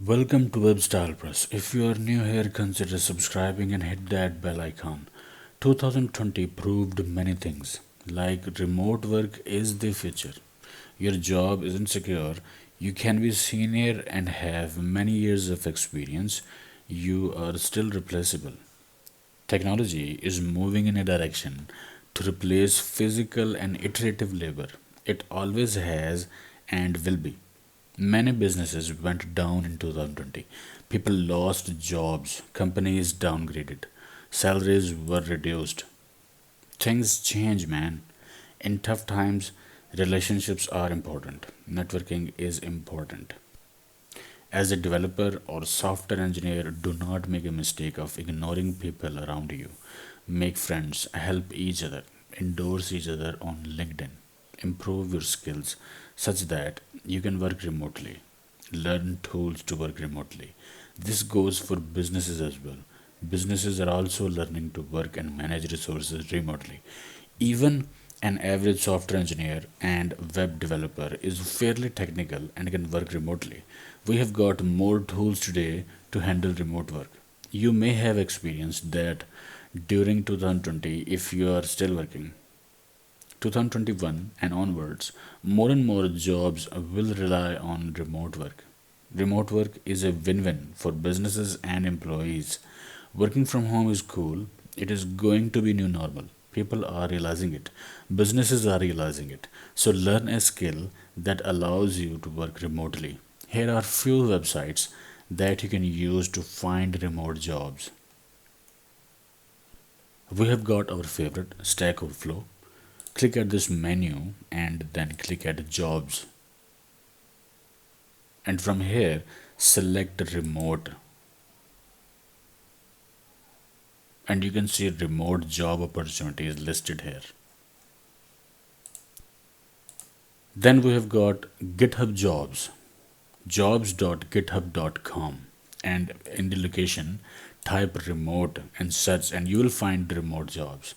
Welcome to WebStylePress. If you are new here, consider subscribing and hit that bell icon. 2020 proved many things, like remote work is the future. Your job isn't secure. You can be senior and have many years of experience. You are still replaceable. Technology is moving in a direction to replace physical and iterative labor. It always has and will be. Many businesses went down in 2020. People lost jobs, companies downgraded, salaries were reduced. Things change, man. In tough times, relationships are important, networking is important. As a developer or software engineer, do not make a mistake of ignoring people around you. Make friends, help each other, endorse each other on LinkedIn. Improve your skills such that you can work remotely. Learn tools to work remotely. This goes for businesses as well. Businesses are also learning to work and manage resources remotely. Even an average software engineer and web developer is fairly technical and can work remotely. We have got more tools today to handle remote work. You may have experienced that during 2020 if you are still working. 2021 and onwards, more and more jobs will rely on remote work. Remote work is a win win for businesses and employees. Working from home is cool, it is going to be new normal. People are realizing it, businesses are realizing it. So, learn a skill that allows you to work remotely. Here are few websites that you can use to find remote jobs. We have got our favorite Stack Overflow. Click at this menu and then click at jobs, and from here select remote, and you can see remote job opportunities listed here. Then we have got GitHub jobs, jobs.github.com, and in the location type remote and search and you will find remote jobs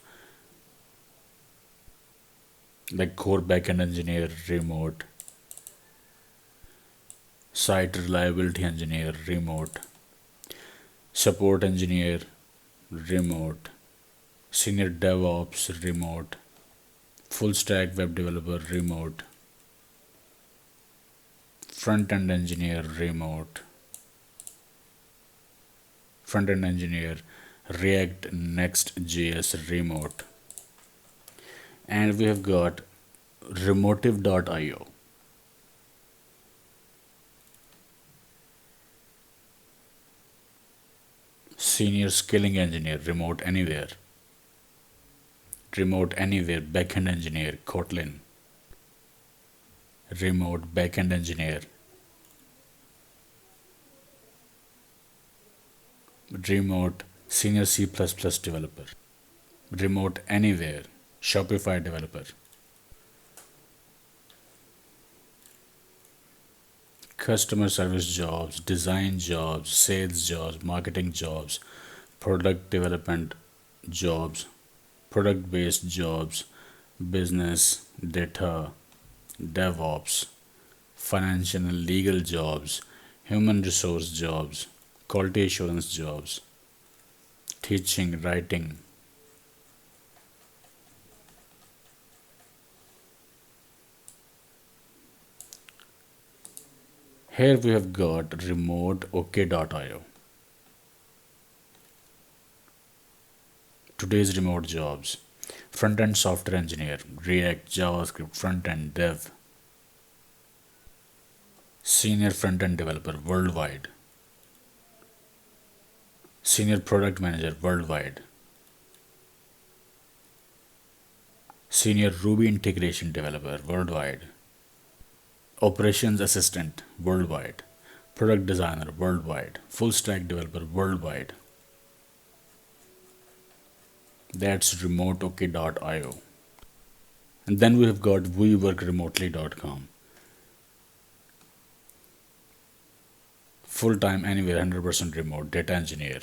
like core backend engineer remote, site reliability engineer remote, support engineer remote, senior DevOps remote, full stack web developer remote, front end engineer remote, front end engineer React Next.js remote, and we have got remotive.io. Senior Skilling Engineer, remote anywhere, backend engineer, Kotlin, remote backend engineer, remote senior C++ developer, remote anywhere, Shopify developer, customer service jobs, design jobs, sales jobs, marketing jobs, product development jobs, product based jobs, business, data, DevOps, financial and legal jobs, human resource jobs, quality assurance jobs, teaching, writing. Here we have got remote OK.io. Today's remote jobs: front end software engineer, React, JavaScript, front end dev, senior front end developer worldwide, senior product manager worldwide, senior Ruby integration developer worldwide, operations assistant worldwide, product designer worldwide, full stack developer worldwide. That's remoteok.io. And then we have got weworkremotely.com. Full time anywhere 100% remote data engineer.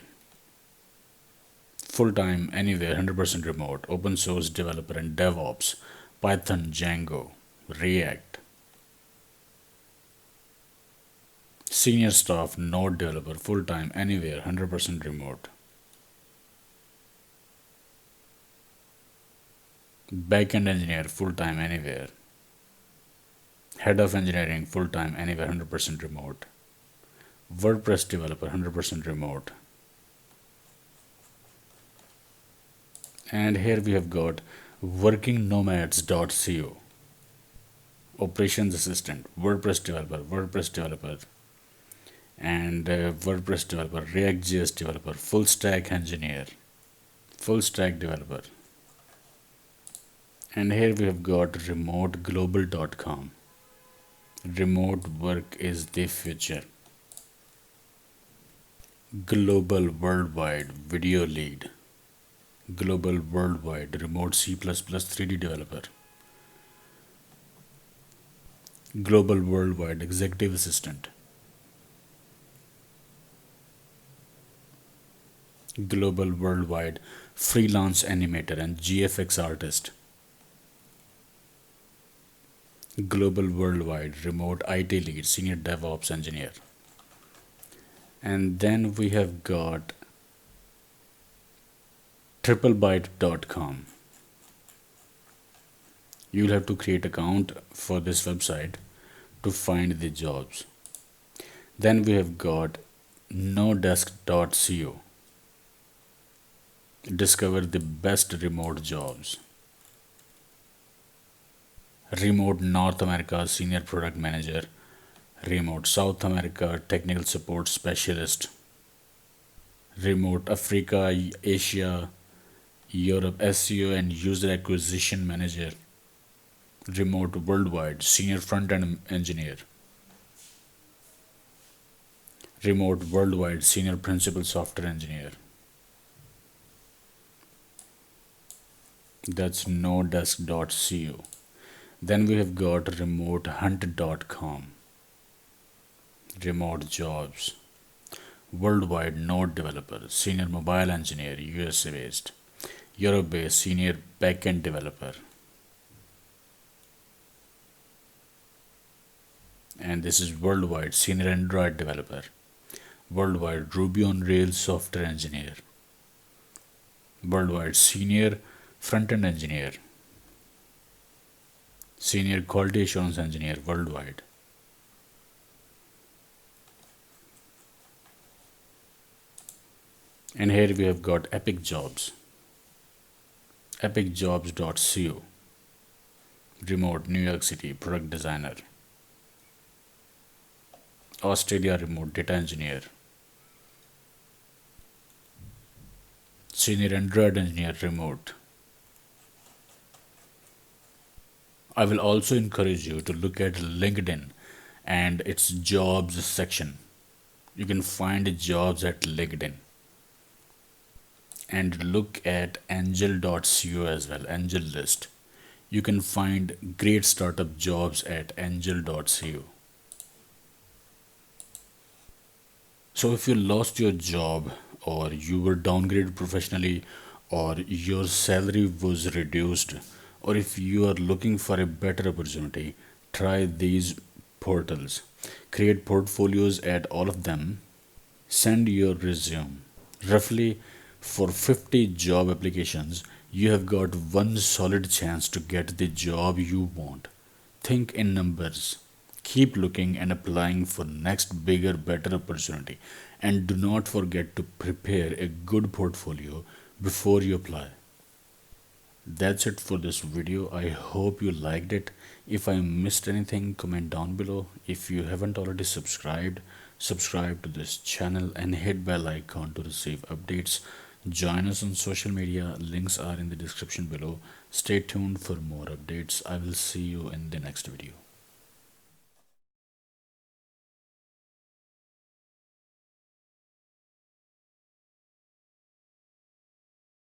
Full time anywhere 100% remote open source developer and DevOps, Python, Django, React. Senior staff node developer full time anywhere 100% remote. Backend engineer full time anywhere. Head of engineering full time anywhere 100% remote. WordPress developer 100% remote. And here we have got workingnomads.co. Operations assistant, WordPress developer, and WordPress developer, React.js developer, full stack developer. And here we have got remoteglobal.com. Remote work is the future. Global worldwide video lead. Global worldwide remote C++ 3D developer. Global worldwide executive assistant. Global worldwide freelance animator and GFX artist. Global worldwide remote IT lead, senior DevOps engineer. And then we have got triplebyte.com. You'll have to create account for this website to find the jobs. Then we have got nodesk.co. Discover the best remote jobs. Remote North America senior product manager. Remote South America technical support specialist. Remote Africa, Asia, Europe SEO and user acquisition manager. Remote worldwide senior front-end engineer. Remote worldwide senior principal software engineer. That's nodesk.co. Then we have got remotehunt.com. Remote jobs. Worldwide node developer, senior mobile engineer, USA based. Europe based senior backend developer. And this is worldwide senior Android developer. Worldwide Ruby on Rails software engineer. Worldwide senior front-end engineer. Senior quality assurance engineer worldwide. And here we have got Epic Jobs. Epicjobs.co. Remote New York City product designer. Australia remote data engineer. Senior Android engineer remote. I will also encourage you to look at LinkedIn and its jobs section. You can find jobs at LinkedIn. And look at angel.co as well, angel list. You can find great startup jobs at angel.co. So if you lost your job or you were downgraded professionally or your salary was reduced or if you are looking for a better opportunity, try these portals. Create portfolios at all of them. Send your resume. Roughly for 50 job applications, you have got one solid chance to get the job you want. Think in numbers. Keep looking and applying for next bigger, better opportunity. And do not forget to prepare a good portfolio before you apply. That's it for this video. I hope you liked it. If I missed anything, comment down below. If you haven't already subscribed, subscribe to this channel and hit bell icon to receive updates. Join us on social media. Links are in the description below. Stay tuned for more updates. I will see you in the next video.